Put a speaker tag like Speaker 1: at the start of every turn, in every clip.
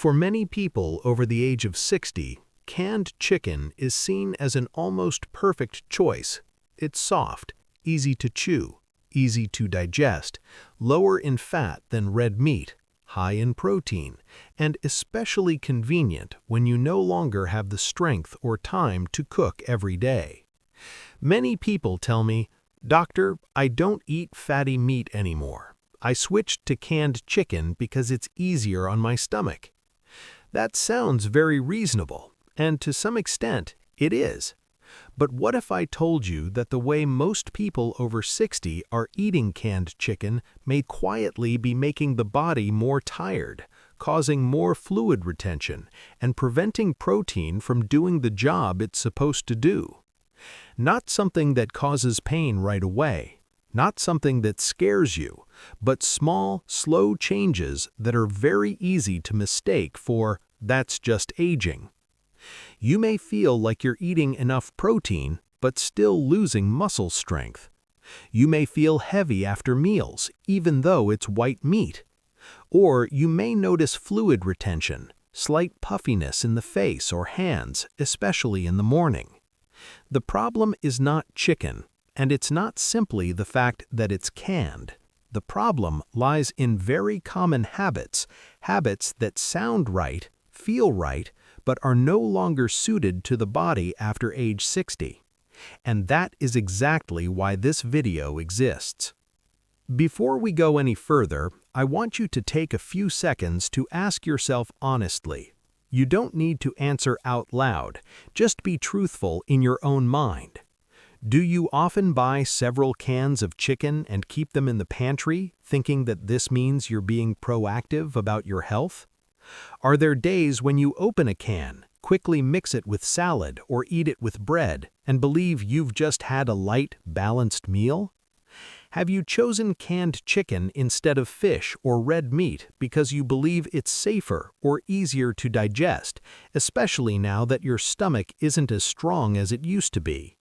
Speaker 1: For many people over the age of 60, canned chicken is seen as an almost perfect choice. It's soft, easy to chew, easy to digest, lower in fat than red meat, high in protein, and especially convenient when you no longer have the strength or time to cook every day. Many people tell me, "Doctor, I don't eat fatty meat anymore. I switched to canned chicken because it's easier on my stomach." That sounds very reasonable, and to some extent, it is. But what if I told you that the way most people over 60 are eating canned chicken may quietly be making the body more tired, causing more fluid retention, and preventing protein from doing the job it's supposed to do? Not something that causes pain right away, not something that scares you, but small, slow changes that are very easy to mistake for "that's just aging." You may feel like you're eating enough protein, but still losing muscle strength. You may feel heavy after meals, even though it's white meat. Or you may notice fluid retention, slight puffiness in the face or hands, especially in the morning. The problem is not chicken, and it's not simply the fact that it's canned. The problem lies in very common habits that sound right, feel right, but are no longer suited to the body after age 60. And that is exactly why this video exists. Before we go any further, I want you to take a few seconds to ask yourself honestly. You don't need to answer out loud, just be truthful in your own mind. Do you often buy several cans of chicken and keep them in the pantry, thinking that this means you're being proactive about your health? Are there days when you open a can, quickly mix it with salad or eat it with bread, and believe you've just had a light, balanced meal? Have you chosen canned chicken instead of fish or red meat because you believe it's safer or easier to digest, especially now that your stomach isn't as strong as it used to be?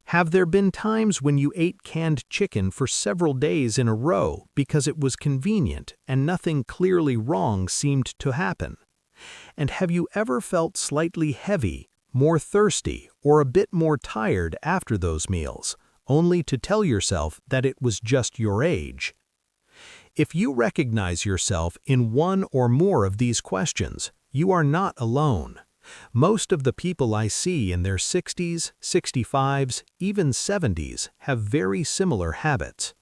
Speaker 1: Have there been times when you ate canned chicken for several days in a row because it was convenient and nothing clearly wrong seemed to happen? And have you ever felt slightly heavy, more thirsty, or a bit more tired after those meals, only to tell yourself that it was just your age? If you recognize yourself in one or more of these questions, you are not alone. Most of the people I see in their 60s, 65s, even 70s have very similar habits.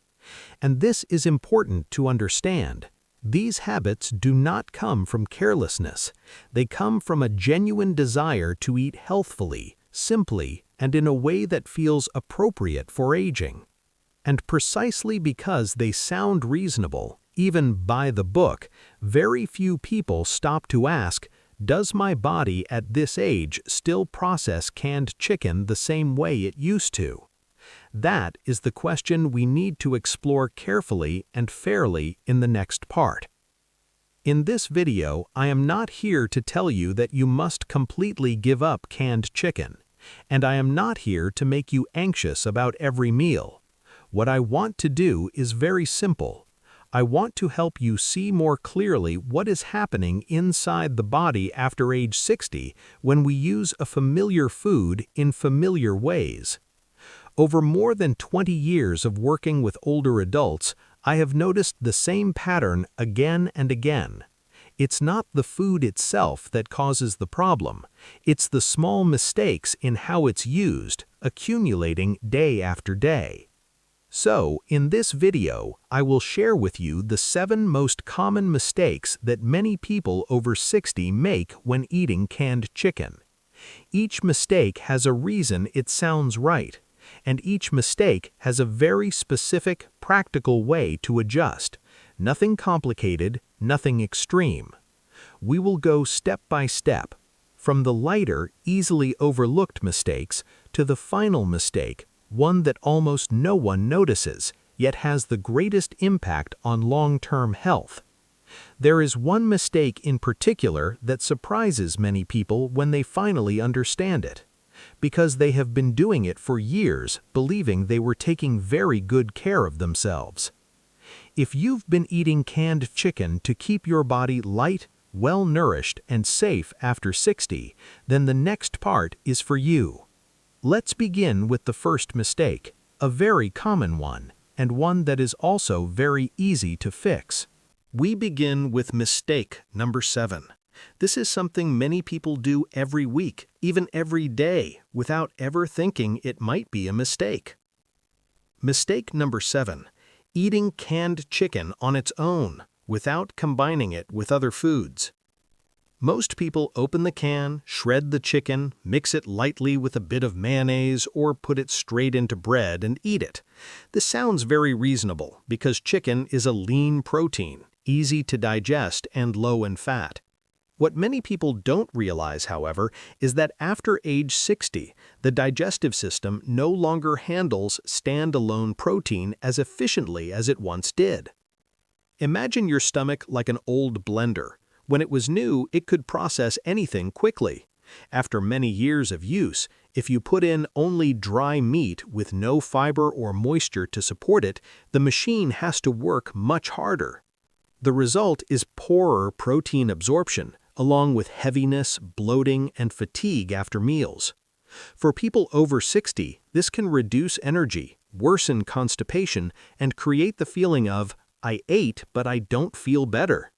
Speaker 1: And this is important to understand. These habits do not come from carelessness. They come from a genuine desire to eat healthfully, simply, and in a way that feels appropriate for aging. And precisely because they sound reasonable, even by the book, very few people stop to ask, does my body at this age still process canned chicken the same way it used to? That is the question we need to explore carefully and fairly in the next part. In this video, I am not here to tell you that you must completely give up canned chicken, and I am not here to make you anxious about every meal. What I want to do is very simple. I want to help you see more clearly what is happening inside the body after age 60 when we use a familiar food in familiar ways. Over more than 20 years of working with older adults, I have noticed the same pattern again and again. It's not the food itself that causes the problem. It's the small mistakes in how it's used, accumulating day after day. So, in this video, I will share with you the 7 most common mistakes that many people over 60 make when eating canned chicken. Each mistake has a reason it sounds right, and each mistake has a very specific, practical way to adjust. Nothing complicated, nothing extreme. We will go step by step, from the lighter, easily overlooked mistakes to the final mistake, one that almost no one notices, yet has the greatest impact on long-term health. There is one mistake in particular that surprises many people when they finally understand it, because they have been doing it for years, believing they were taking very good care of themselves. If you've been eating canned chicken to keep your body light, well-nourished, and safe after 60, then the next part is for you. Let's begin with the first mistake, a very common one, and one that is also very easy to fix. We begin with mistake number 7. This is something many people do every week, even every day, without ever thinking it might be a mistake. Mistake number 7. Eating canned chicken on its own, without combining it with other foods. Most people open the can, shred the chicken, mix it lightly with a bit of mayonnaise, or put it straight into bread and eat it. This sounds very reasonable because chicken is a lean protein, easy to digest and low in fat. What many people don't realize, however, is that after age 60, the digestive system no longer handles standalone protein as efficiently as it once did. Imagine your stomach like an old blender. When it was new, it could process anything quickly. After many years of use, if you put in only dry meat with no fiber or moisture to support it, the machine has to work much harder. The result is poorer protein absorption, along with heaviness, bloating, and fatigue after meals. For people over 60, this can reduce energy, worsen constipation, and create the feeling of, "I ate, but I don't feel better."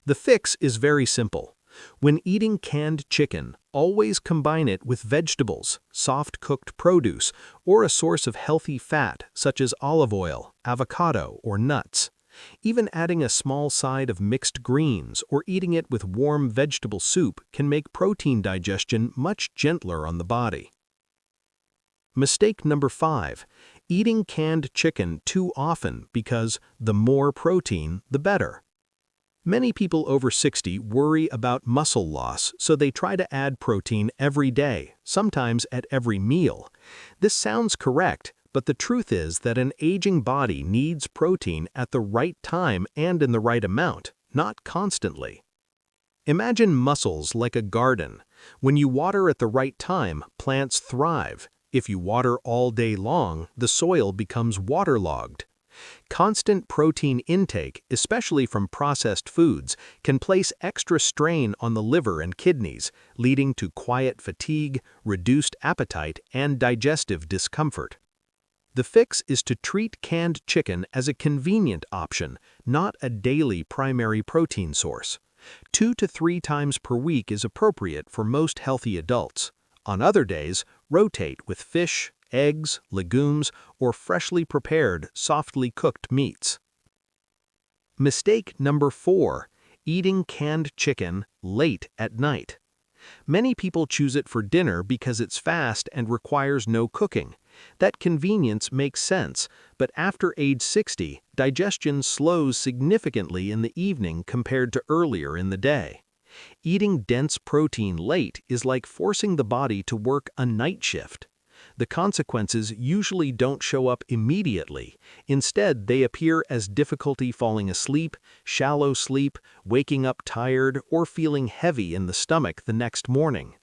Speaker 1: The fix is very simple. When eating canned chicken, always combine it with vegetables, soft-cooked produce, or a source of healthy fat such as olive oil, avocado, or nuts. Even adding a small side of mixed greens or eating it with warm vegetable soup can make protein digestion much gentler on the body. Mistake number 5. Eating canned chicken too often because the more protein, the better. Many people over 60 worry about muscle loss, so they try to add protein every day, sometimes at every meal. This sounds correct, but the truth is that an aging body needs protein at the right time and in the right amount, not constantly. Imagine muscles like a garden. When you water at the right time, plants thrive. If you water all day long, the soil becomes waterlogged. Constant protein intake, especially from processed foods, can place extra strain on the liver and kidneys, leading to quiet fatigue, reduced appetite, and digestive discomfort. The fix is to treat canned chicken as a convenient option, not a daily primary protein source. 2 to 3 times per week is appropriate for most healthy adults. On other days, rotate with fish, eggs, legumes, or freshly prepared, softly cooked meats. Mistake number 4. Eating canned chicken late at night. Many people choose it for dinner because it's fast and requires no cooking. That convenience makes sense, but after age 60, digestion slows significantly in the evening compared to earlier in the day. Eating dense protein late is like forcing the body to work a night shift. The consequences usually don't show up immediately. Instead, they appear as difficulty falling asleep, shallow sleep, waking up tired, or feeling heavy in the stomach the next morning.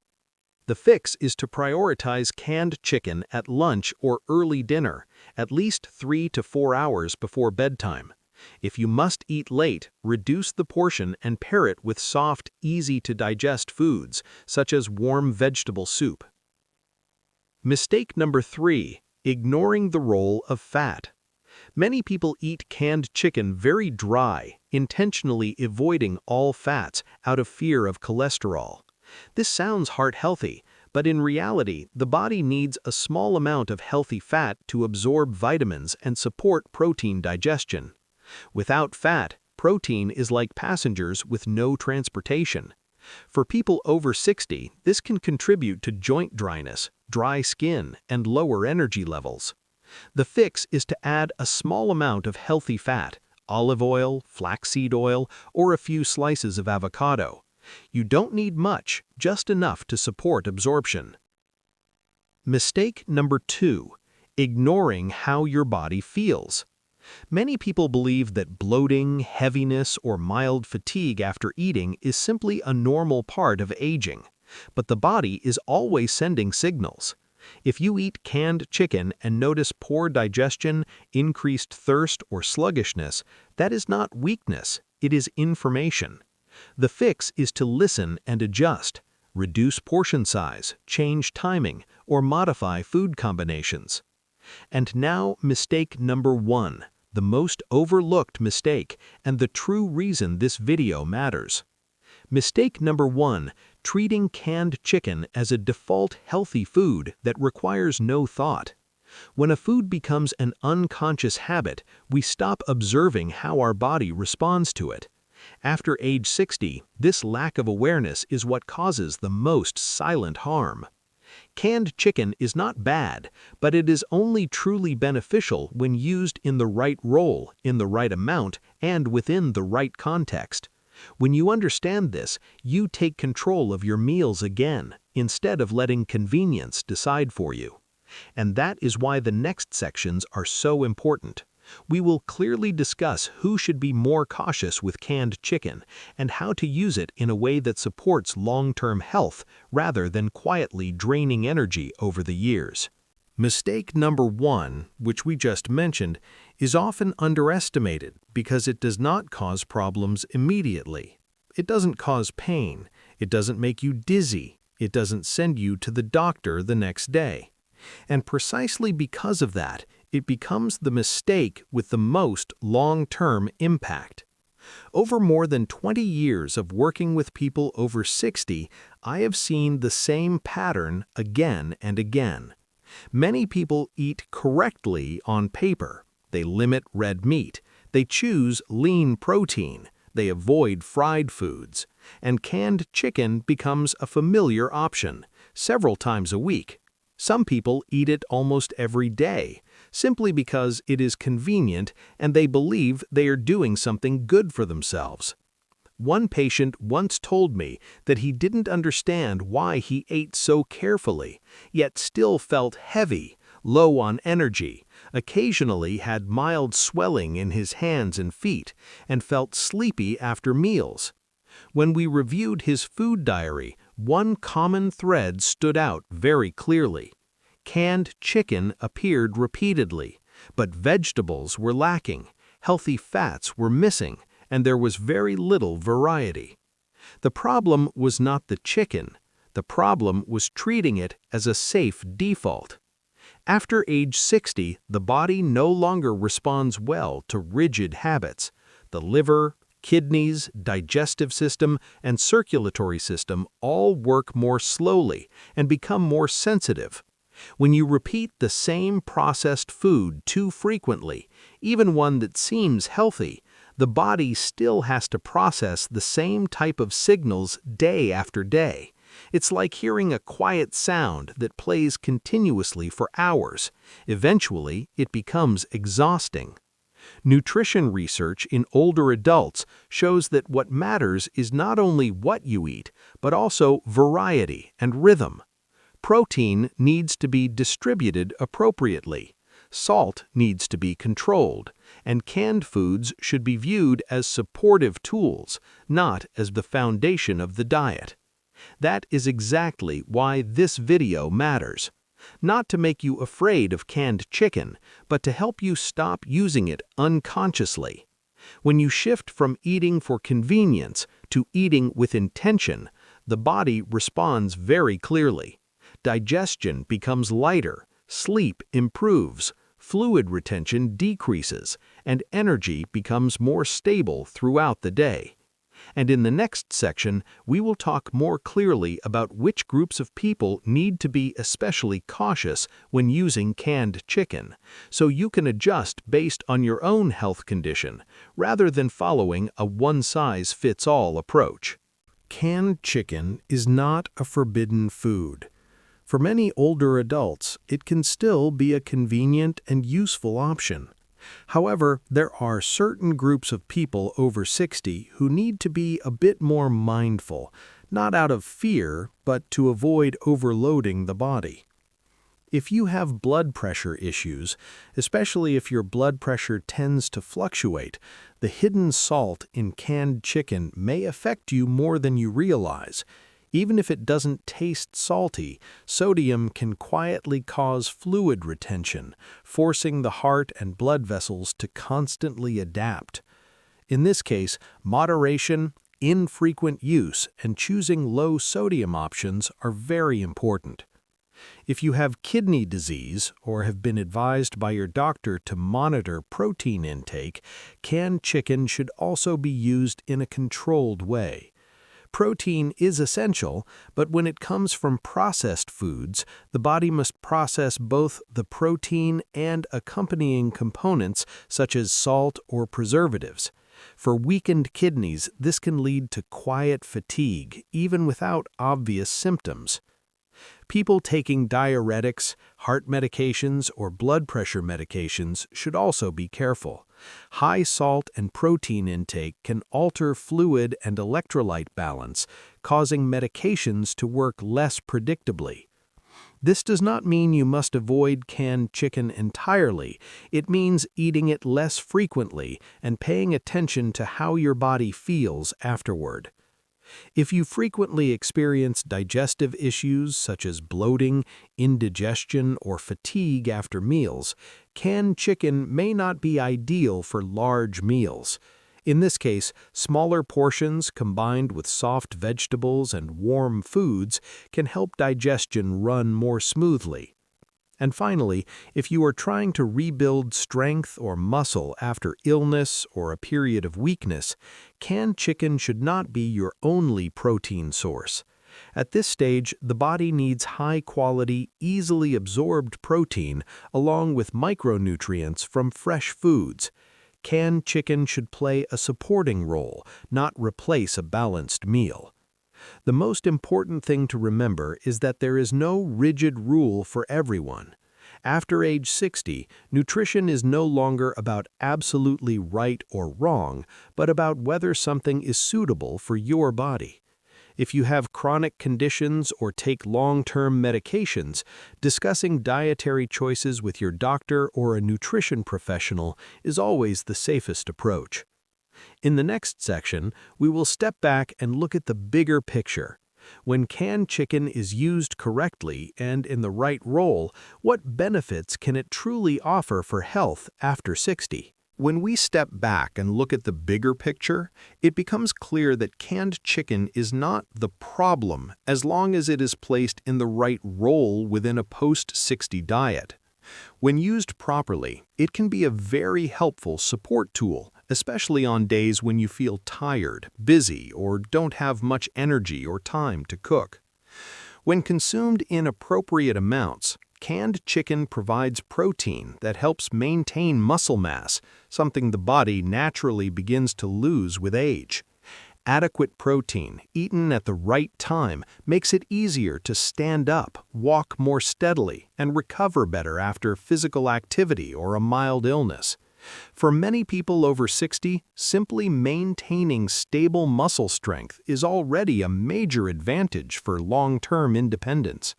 Speaker 1: The fix is to prioritize canned chicken at lunch or early dinner, at least 3 to 4 hours before bedtime. If you must eat late, reduce the portion and pair it with soft, easy-to-digest foods, such as warm vegetable soup. Mistake number 3. Ignoring the role of fat. Many people eat canned chicken very dry, intentionally avoiding all fats out of fear of cholesterol. This sounds heart-healthy, but in reality, the body needs a small amount of healthy fat to absorb vitamins and support protein digestion. Without fat, protein is like passengers with no transportation. For people over 60, this can contribute to joint dryness, dry skin, and lower energy levels. The fix is to add a small amount of healthy fat, olive oil, flaxseed oil, or a few slices of avocado. You don't need much, just enough to support absorption. Mistake number 2. Ignoring how your body feels. Many people believe that bloating, heaviness, or mild fatigue after eating is simply a normal part of aging. But the body is always sending signals. If you eat canned chicken and notice poor digestion, increased thirst, or sluggishness, that is not weakness, it is information. The fix is to listen and adjust, reduce portion size, change timing, or modify food combinations. And now, mistake number 1, the most overlooked mistake and the true reason this video matters. Mistake number 1, treating canned chicken as a default healthy food that requires no thought. When a food becomes an unconscious habit, we stop observing how our body responds to it. After age 60, this lack of awareness is what causes the most silent harm. Canned chicken is not bad, but it is only truly beneficial when used in the right role, in the right amount, and within the right context. When you understand this, you take control of your meals again, instead of letting convenience decide for you. And that is why the next sections are so important. We will clearly discuss who should be more cautious with canned chicken and how to use it in a way that supports long-term health rather than quietly draining energy over the years. Mistake number 1, which we just mentioned, is often underestimated because it does not cause problems immediately. It doesn't cause pain. It doesn't make you dizzy. It doesn't send you to the doctor the next day. And precisely because of that, it becomes the mistake with the most long-term impact. Over more than 20 years of working with people over 60, I have seen the same pattern again and again. Many people eat correctly on paper. They limit red meat. They choose lean protein. They avoid fried foods. And canned chicken becomes a familiar option, several times a week. Some people eat it almost every day, simply because it is convenient and they believe they are doing something good for themselves. One patient once told me that he didn't understand why he ate so carefully, yet still felt heavy, low on energy, occasionally had mild swelling in his hands and feet, and felt sleepy after meals. When we reviewed his food diary, one common thread stood out very clearly. Canned chicken appeared repeatedly, but vegetables were lacking, healthy fats were missing, and there was very little variety. The problem was not the chicken. The problem was treating it as a safe default. After age 60, the body no longer responds well to rigid habits. The liver, kidneys, digestive system, and circulatory system all work more slowly and become more sensitive. When you repeat the same processed food too frequently, even one that seems healthy, the body still has to process the same type of signals day after day. It's like hearing a quiet sound that plays continuously for hours. Eventually, it becomes exhausting. Nutrition research in older adults shows that what matters is not only what you eat, but also variety and rhythm. Protein needs to be distributed appropriately. Salt needs to be controlled, and canned foods should be viewed as supportive tools, not as the foundation of the diet. That is exactly why this video matters. Not to make you afraid of canned chicken, but to help you stop using it unconsciously. When you shift from eating for convenience to eating with intention, the body responds very clearly. Digestion becomes lighter, sleep improves, fluid retention decreases, and energy becomes more stable throughout the day. And in the next section, we will talk more clearly about which groups of people need to be especially cautious when using canned chicken, so you can adjust based on your own health condition, rather than following a one-size-fits-all approach. Canned chicken is not a forbidden food. For many older adults, it can still be a convenient and useful option. However, there are certain groups of people over 60 who need to be a bit more mindful, not out of fear, but to avoid overloading the body. If you have blood pressure issues, especially if your blood pressure tends to fluctuate, the hidden salt in canned chicken may affect you more than you realize. Even if it doesn't taste salty, sodium can quietly cause fluid retention, forcing the heart and blood vessels to constantly adapt. In this case, moderation, infrequent use and choosing low-sodium options are very important. If you have kidney disease or have been advised by your doctor to monitor protein intake, canned chicken should also be used in a controlled way. Protein is essential, but when it comes from processed foods, the body must process both the protein and accompanying components such as salt or preservatives. For weakened kidneys, this can lead to quiet fatigue, even without obvious symptoms. People taking diuretics, heart medications, or blood pressure medications should also be careful. High salt and protein intake can alter fluid and electrolyte balance, causing medications to work less predictably. This does not mean you must avoid canned chicken entirely. It means eating it less frequently and paying attention to how your body feels afterward. If you frequently experience digestive issues such as bloating, indigestion, or fatigue after meals, canned chicken may not be ideal for large meals. In this case, smaller portions combined with soft vegetables and warm foods can help digestion run more smoothly. And finally, if you are trying to rebuild strength or muscle after illness or a period of weakness, canned chicken should not be your only protein source. At this stage, the body needs high-quality, easily absorbed protein along with micronutrients from fresh foods. Canned chicken should play a supporting role, not replace a balanced meal. The most important thing to remember is that there is no rigid rule for everyone. After age 60, nutrition is no longer about absolutely right or wrong, but about whether something is suitable for your body. If you have chronic conditions or take long-term medications, discussing dietary choices with your doctor or a nutrition professional is always the safest approach. In the next section, we will step back and look at the bigger picture. When canned chicken is used correctly and in the right role, what benefits can it truly offer for health after 60? When we step back and look at the bigger picture, it becomes clear that canned chicken is not the problem as long as it is placed in the right role within a post-60 diet. When used properly, it can be a very helpful support tool, especially on days when you feel tired, busy, or don't have much energy or time to cook. When consumed in appropriate amounts, canned chicken provides protein that helps maintain muscle mass, something the body naturally begins to lose with age. Adequate protein, eaten at the right time, makes it easier to stand up, walk more steadily, and recover better after physical activity or a mild illness. For many people over 60, simply maintaining stable muscle strength is already a major advantage for long-term independence.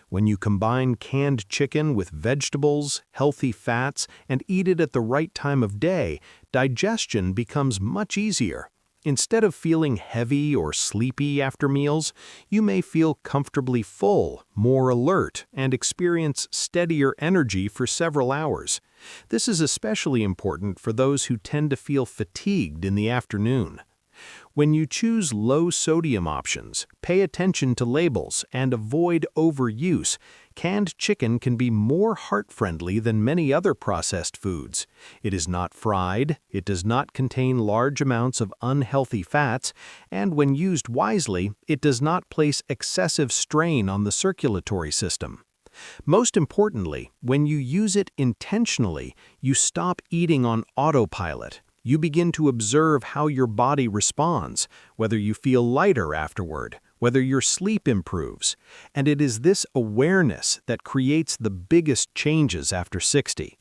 Speaker 1: When you combine canned chicken with vegetables, healthy fats, and eat it at the right time of day, digestion becomes much easier. Instead of feeling heavy or sleepy after meals, you may feel comfortably full, more alert, and experience steadier energy for several hours. This is especially important for those who tend to feel fatigued in the afternoon. When you choose low-sodium options, pay attention to labels and avoid overuse. Canned chicken can be more heart-friendly than many other processed foods. It is not fried, it does not contain large amounts of unhealthy fats, and when used wisely, it does not place excessive strain on the circulatory system. Most importantly, when you use it intentionally, you stop eating on autopilot. You begin to observe how your body responds, whether you feel lighter afterward, whether your sleep improves, and it is this awareness that creates the biggest changes after 60.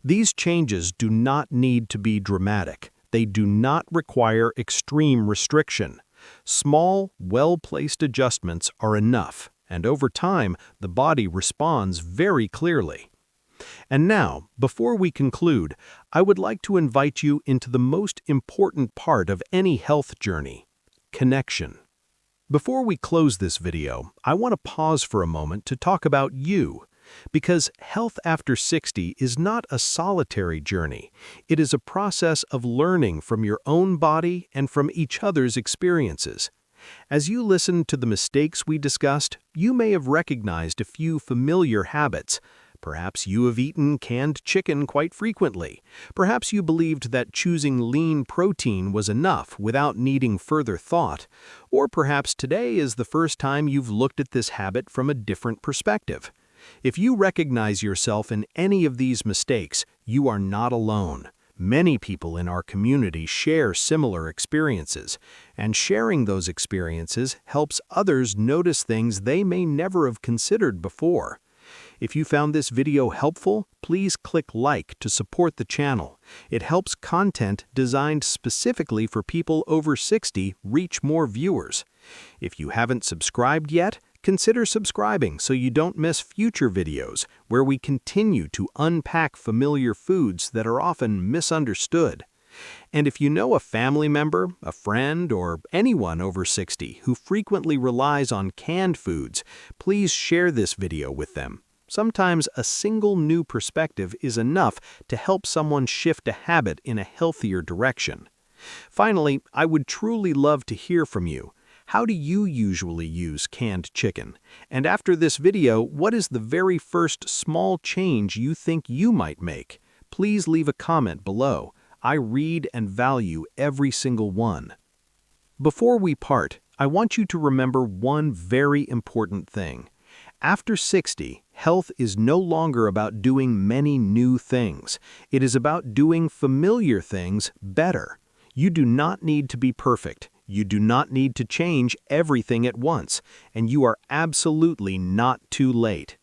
Speaker 1: These changes do not need to be dramatic. They do not require extreme restriction. Small, well-placed adjustments are enough, and over time, the body responds very clearly. And now, before we conclude, I would like to invite you into the most important part of any health journey: connection. Before we close this video, I want to pause for a moment to talk about you. Because health after 60 is not a solitary journey. It is a process of learning from your own body and from each other's experiences. As you listen to the mistakes we discussed, you may have recognized a few familiar habits. Perhaps you have eaten canned chicken quite frequently. Perhaps you believed that choosing lean protein was enough without needing further thought. Or perhaps today is the first time you've looked at this habit from a different perspective. If you recognize yourself in any of these mistakes, you are not alone. Many people in our community share similar experiences, and sharing those experiences helps others notice things they may never have considered before. If you found this video helpful, please click like to support the channel. It helps content designed specifically for people over 60 reach more viewers. If you haven't subscribed yet, consider subscribing so you don't miss future videos where we continue to unpack familiar foods that are often misunderstood. And if you know a family member, a friend, or anyone over 60 who frequently relies on canned foods, please share this video with them. Sometimes a single new perspective is enough to help someone shift a habit in a healthier direction. Finally, I would truly love to hear from you. How do you usually use canned chicken? And after this video, what is the very first small change you think you might make? Please leave a comment below. I read and value every single one. Before we part, I want you to remember one very important thing. After 60, health is no longer about doing many new things. It is about doing familiar things better. You do not need to be perfect. You do not need to change everything at once, and you are absolutely not too late.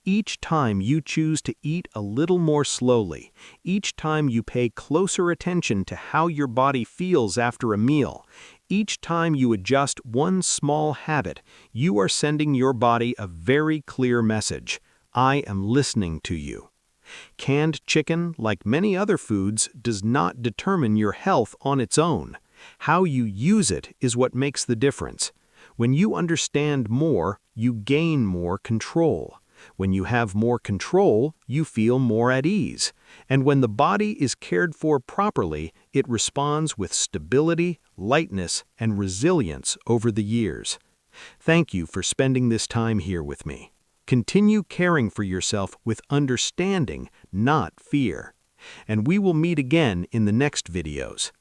Speaker 1: Each time you choose to eat a little more slowly, each time you pay closer attention to how your body feels after a meal, each time you adjust one small habit, you are sending your body a very clear message. I am listening to you. Canned chicken, like many other foods, does not determine your health on its own. How you use it is what makes the difference. When you understand more, you gain more control. When you have more control, you feel more at ease. And when the body is cared for properly, it responds with stability, lightness, and resilience over the years. Thank you for spending this time here with me. Continue caring for yourself with understanding, not fear. And we will meet again in the next videos.